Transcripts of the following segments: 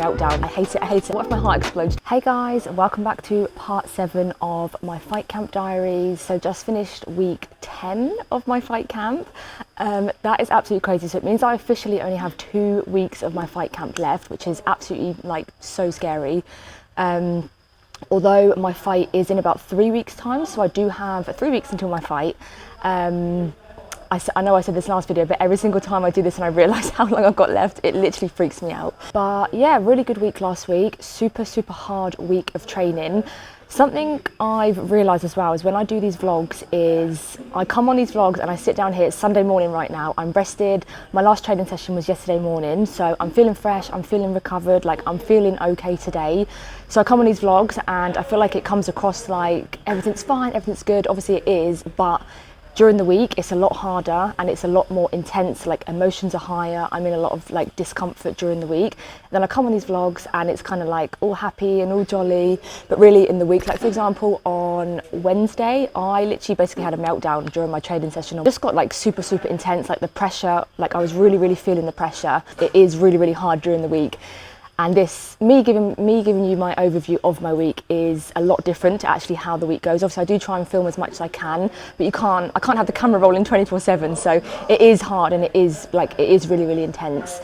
meltdown. I hate it, I hate it. What if my heart explodes? Hey guys, welcome back to part 7 of my fight camp diaries. So just finished week 10 of my fight camp. That is absolutely crazy. So it means I officially only have 2 weeks of my fight camp left, which is absolutely like so scary. Although my fight is in about 3 weeks time, so I do have 3 weeks until my fight. I know I said this last video, but every single time I do this and I realise how long I've got left, it literally freaks me out. But yeah, really good week last week. Super hard week of training. Something I've realised as well is when I do these vlogs is I come on these vlogs and I sit down here. It's Sunday morning right now. I'm rested. My last training session was yesterday morning, so I'm feeling fresh. I'm feeling recovered. Like I'm feeling okay today. So I come on these vlogs and I feel like it comes across like everything's fine, everything's good. Obviously it is, but during the week it's a lot harder and it's a lot more intense. Like emotions are higher. I'm in a lot of like discomfort during the week. Then I come on these vlogs and it's kind of like all happy and all jolly, but really in the week, like for example on Wednesday I literally basically had a meltdown during my training session. I just got like super intense, like the pressure, like I was really feeling the pressure. It is really hard during the week. And this, me giving you my overview of my week is a lot different to actually how the week goes. Obviously I do try and film as much as I can, but I can't have the camera rolling 24/7. So it is hard and it is really intense.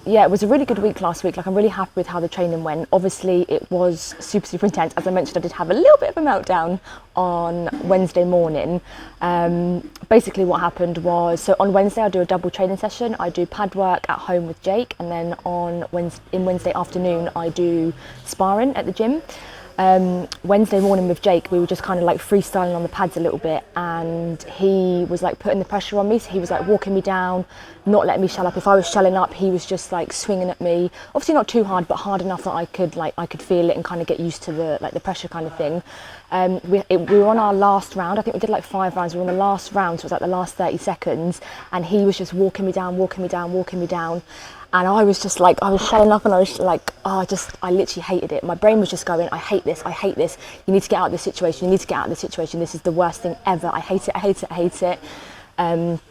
Yeah, it was a really good week last week. Like I'm really happy with how the training went. Obviously it was super intense. As I mentioned, I did have a little bit of a meltdown on Wednesday morning. Basically what happened was, so on Wednesday I do a double training session. I do pad work at home with Jake, and then on Wednesday afternoon I do sparring at the gym. Wednesday morning with Jake we were just kind of like freestyling on the pads a little bit, and he was like putting the pressure on me, so he was like walking me down, not letting me shell up. If I was shelling up he was just like swinging at me, obviously not too hard but hard enough that I could feel it and kind of get used to the pressure kind of thing. We were on our last round. I think we did like 5 rounds. We were on the last round, so it was like the last 30 seconds, and he was just walking me down, and I was just like, I was shelling up and I was like, I literally hated it. My brain was just going, I hate this, you need to get out of this situation, this is the worst thing ever, I hate it. And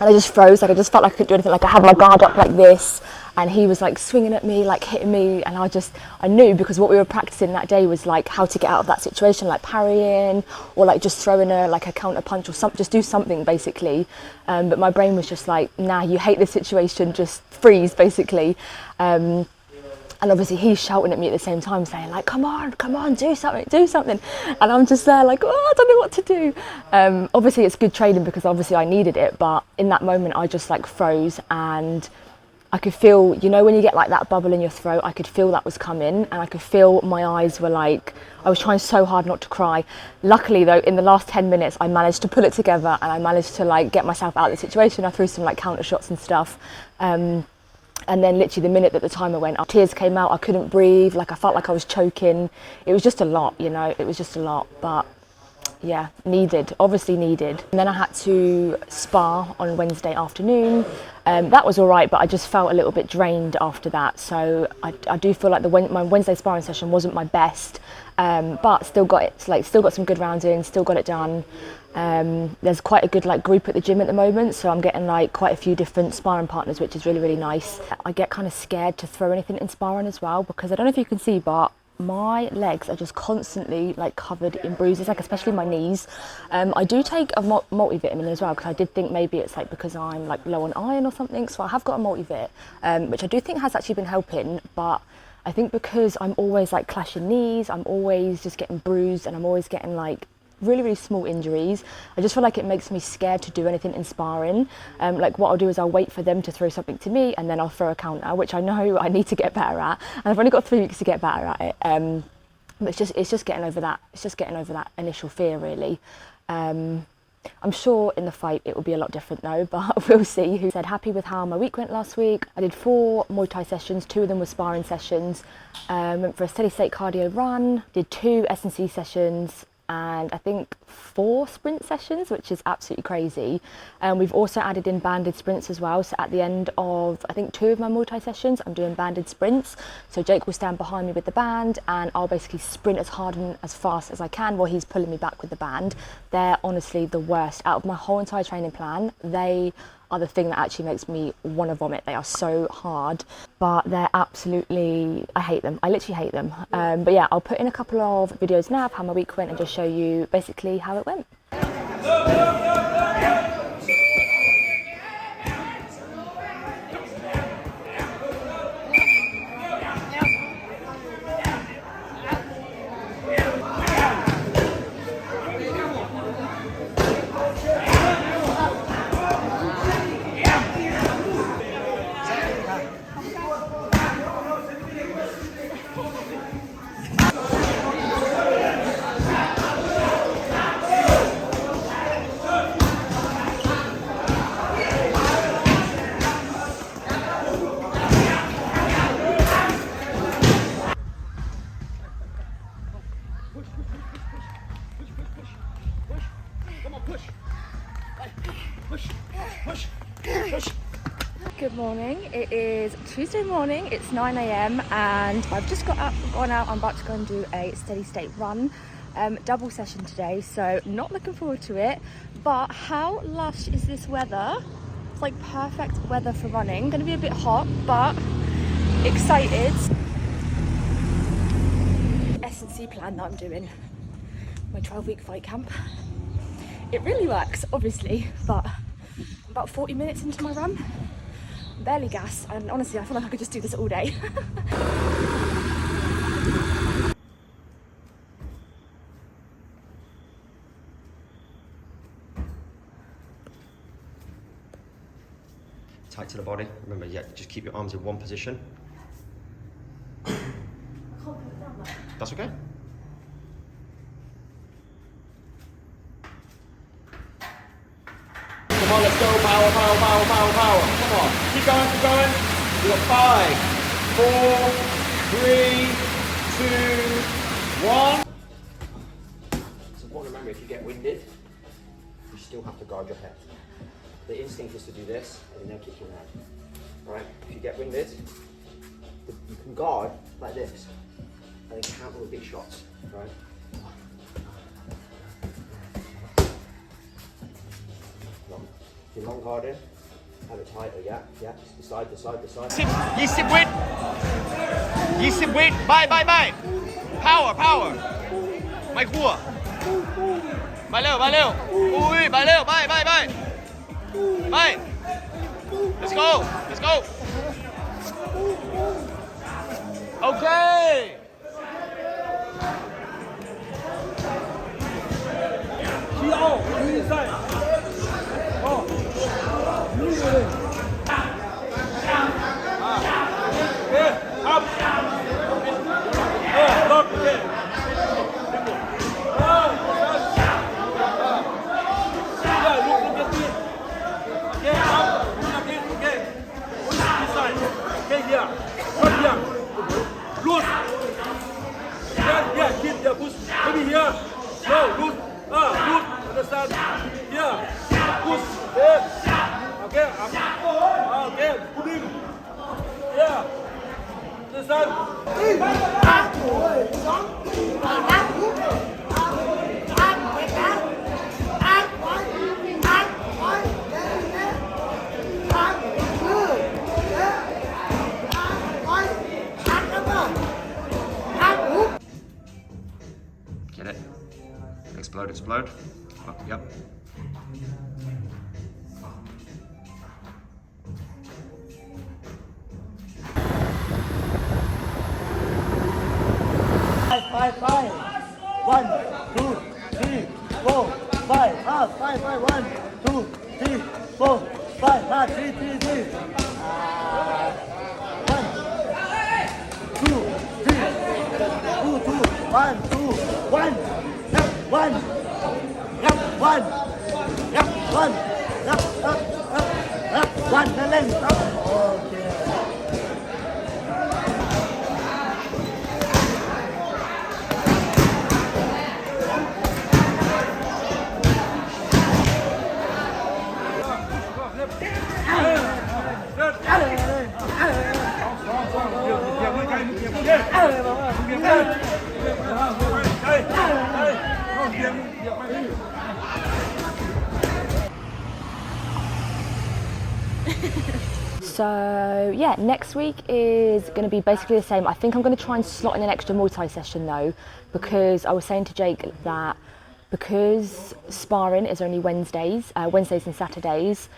I just froze, like I just felt like I couldn't do anything, like I had my guard up like this, and he was like swinging at me, like hitting me, and I knew, because what we were practicing that day was like how to get out of that situation, like parrying or like just throwing a counter punch or something, just do something basically. But my brain was just like, nah, you hate this situation, just freeze basically. And obviously he's shouting at me at the same time saying like, come on, do something. And I'm just there like, oh, I don't know what to do. Obviously it's good training because obviously I needed it, but in that moment I just like froze, and I could feel, you know when you get like that bubble in your throat, I could feel that was coming, and I could feel my eyes were like, I was trying so hard not to cry. Luckily though, in the last 10 minutes I managed to pull it together and I managed to like get myself out of the situation. I threw some like counter shots and stuff. And then literally the minute that the timer went, tears came out, I couldn't breathe, like I felt like I was choking. It was just a lot, you know, it was just a lot, but yeah, obviously needed. And then I had to spar on Wednesday afternoon. That was all right, but I just felt a little bit drained after that. So I do feel like my Wednesday sparring session wasn't my best, but still got some good rounds in, still got it done. There's quite a good like group at the gym at the moment, so I'm getting like quite a few different sparring partners, which is really nice. I get kind of scared to throw anything in sparring as well, because I don't know if you can see, but my legs are just constantly like covered in bruises, like especially my knees. I do take a multivitamin as well, because I did think maybe it's like because I'm like low on iron or something, so I have got a multivit, which I do think has actually been helping. But I think because I'm always like clashing knees, I'm always just getting bruised, and I'm always getting like really small injuries. I just feel like it makes me scared to do anything in sparring. Like what I'll do is I'll wait for them to throw something to me, and then I'll throw a counter, which I know I need to get better at, and I've only got 3 weeks to get better at it. But it's just getting over that. It's just getting over that initial fear, really. I'm sure in the fight it will be a lot different though, but we'll see. Who said happy with how my week went last week. I did 4 Muay Thai sessions, 2 of them were sparring sessions. Went for a steady state cardio run, did 2 S&C sessions, and I think 4 sprint sessions, which is absolutely crazy. We've also added in banded sprints as well, so at the end of I think 2 of my Muay Thai sessions I'm doing banded sprints. So Jake will stand behind me with the band, and I'll basically sprint as hard and as fast as I can while he's pulling me back with the band. They're honestly the worst out of my whole entire training plan. They are the thing that actually makes me want to vomit. They are so hard, but they're absolutely, I hate them. I literally hate them. But yeah, I'll put in a couple of videos now of how my week went and just show you basically how it went. Good morning, it is Tuesday morning, it's 9 AM and I've just got up, gone out, I'm about to go and do a steady state run, double session today, so not looking forward to it, but how lush is this weather? It's like perfect weather for running, going to be a bit hot, but excited. S&C plan that I'm doing, my 12-week fight camp. It really works, obviously, but I'm about 40 minutes into my run. Barely gas, and honestly I feel like I could just do this all day. Tight to the body. Remember, yeah, just keep your arms in one position. That's okay. Come on, let's go. Power, power, power, power, power. Come on. Keep going, keep going. We got 5, 4, 3, 2, 1. So what, remember, if you get winded, you still have to guard your head. The instinct is to do this and then kick your head. Alright? If you get winded, you can guard like this and then counter with big shots. Right? You're long guarded, have it tighter, yeah, the side. 20 วิไป power ไม่คั่วไปเร็วอุ้ยไปเร็วไป let's go okay Get it? Explode. Oh, yep. Five. 1, 2, 3, 4, 5. Half. 5. 1, 2, 3, 4, 5. Half. 3. 1, 2, 3. 2, 1, 2, 1. One. One. Lên. Okay. So yeah, next week is going to be basically the same. I think I'm going to try and slot in an extra Muay Thai session though, because I was saying to Jake that because sparring is only Wednesdays and Saturdays,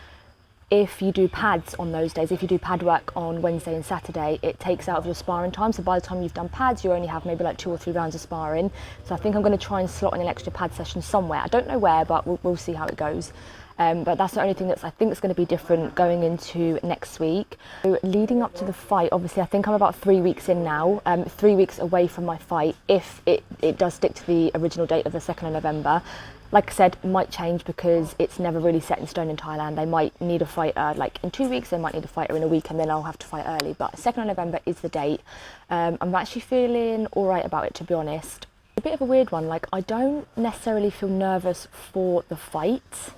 if you do pads on those days, if you do pad work on Wednesday and Saturday, it takes out of your sparring time. So by the time you've done pads, you only have maybe like 2 or 3 rounds of sparring. So I think I'm going to try and slot in an extra pad session somewhere. I don't know where, but we'll see how it goes. But that's the only thing I think is going to be different going into next week. So leading up to the fight, obviously I think I'm about 3 weeks in now, 3 weeks away from my fight, if it does stick to the original date of the 2nd of November. Like I said, it might change because it's never really set in stone in Thailand. They might need a fighter like in 2 weeks, they might need a fighter in a week, and then I'll have to fight early. But 2nd of November is the date. I'm actually feeling all right about it, to be honest. A bit of a weird one, like I don't necessarily feel nervous for the fight,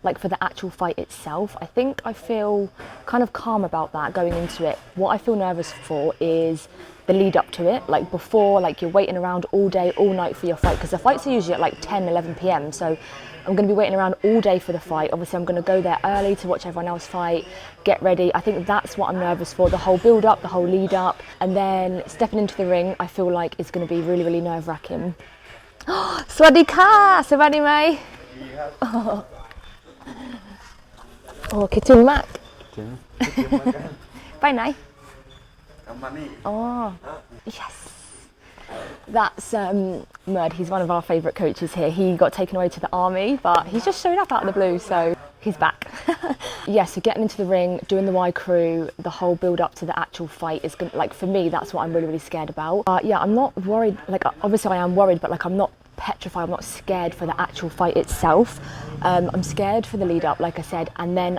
like for the actual fight itself. I think I feel kind of calm about that going into it. What I feel nervous for is the lead up to it, like before, like you're waiting around all day, all night for your fight, because the fights are usually at like 10, 11 p.m. So I'm going to be waiting around all day for the fight. Obviously I'm going to go there early to watch everyone else fight, get ready. I think that's what I'm nervous for, the whole build up, the whole lead up, and then stepping into the ring, I feel like it's going to be really, really nerve wracking. Swadee ka, Swadee May. Oh, คิดถึงมาก ไปไหน Oh, yes. That's Murd. He's one of our favourite coaches here. He got taken away to the army, but he's just showed up out of the blue, so he's back. Yeah, so getting into the ring, doing the Y crew, the whole build up to the actual fight is going to, like, for me, that's what I'm really, really scared about. Yeah, I'm not worried. Like, obviously I am worried, but like I'm not petrified, I'm not scared for the actual fight itself. I'm scared for the lead up, like I said, and then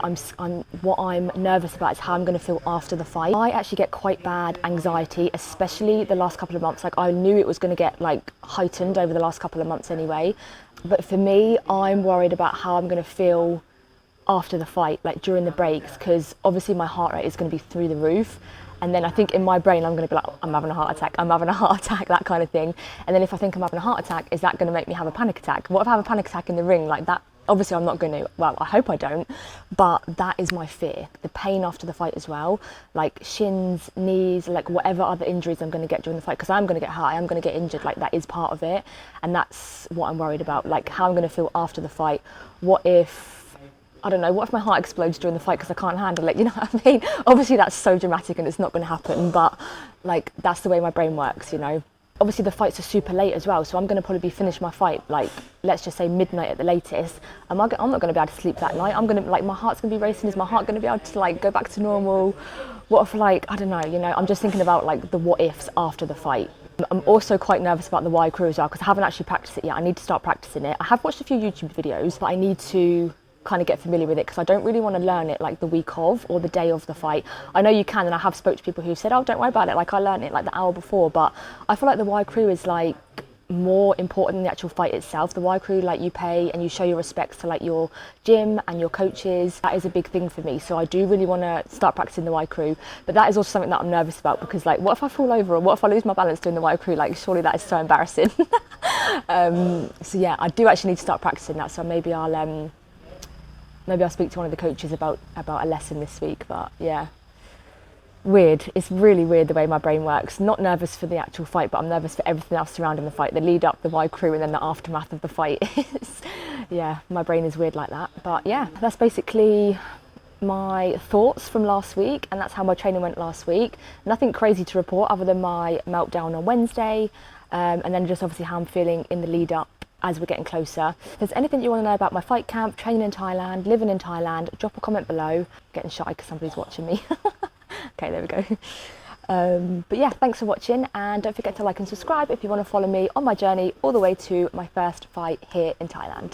what I'm nervous about is how I'm going to feel after the fight. I actually get quite bad anxiety, especially the last couple of months. Like I knew it was going to get like heightened over the last couple of months anyway, but for me, I'm worried about how I'm going to feel after the fight, like during the breaks, because obviously my heart rate is going to be through the roof. And then I think in my brain, I'm going to be like, I'm having a heart attack, that kind of thing. And then if I think I'm having a heart attack, is that going to make me have a panic attack? What if I have a panic attack in the ring? Like that, obviously I'm not going to, well, I hope I don't, but that is my fear. The pain after the fight as well, like shins, knees, like whatever other injuries I'm going to get during the fight, because I'm going to get hurt, I'm going to get injured, like that is part of it. And that's what I'm worried about, like how I'm going to feel after the fight. What if, I don't know, what if my heart explodes during the fight because I can't handle it, you know what I mean? Obviously that's so dramatic and it's not going to happen, but like that's the way my brain works, you know. Obviously the fights are super late as well, so I'm going to probably be finished my fight, like let's just say midnight at the latest. I'm not going to be able to sleep that night. I'm going to, like, my heart's going to be racing. Is my heart going to be able to like go back to normal? What if, like, I don't know, you know, I'm just thinking about like the what ifs after the fight. I'm also quite nervous about the Y crew as well, because I haven't actually practiced it yet. I need to start practicing it. I have watched a few YouTube videos, but I need to kind of get familiar with it, because I don't really want to learn it like the week of or the day of the fight. I know you can, and I have spoke to people who said, oh, don't worry about it, like I learned it like the hour before, but I feel like the Y crew is like more important than the actual fight itself. The Y crew, like, you pay and you show your respects to like your gym and your coaches. That is a big thing for me, so I do really want to start practicing the Y crew, but that is also something that I'm nervous about, because like what if I fall over, or what if I lose my balance doing the Y crew? Like surely that is so embarrassing. So yeah, I do actually need to start practicing that, so maybe I'll speak to one of the coaches about a lesson this week. But yeah, weird. It's really weird the way my brain works. Not nervous for the actual fight, but I'm nervous for everything else surrounding the fight, the lead up, the Y crew, and then the aftermath of the fight. Yeah, my brain is weird like that. But yeah, that's basically my thoughts from last week, and that's how my training went last week. Nothing crazy to report other than my meltdown on Wednesday, and then just obviously how I'm feeling in the lead up as we're getting closer. If there's anything you want to know about my fight camp, training in Thailand, living in Thailand, drop a comment below. Getting shy because somebody's watching me. Okay, there we go. But yeah, thanks for watching, and don't forget to like and subscribe if you want to follow me on my journey all the way to my first fight here in Thailand.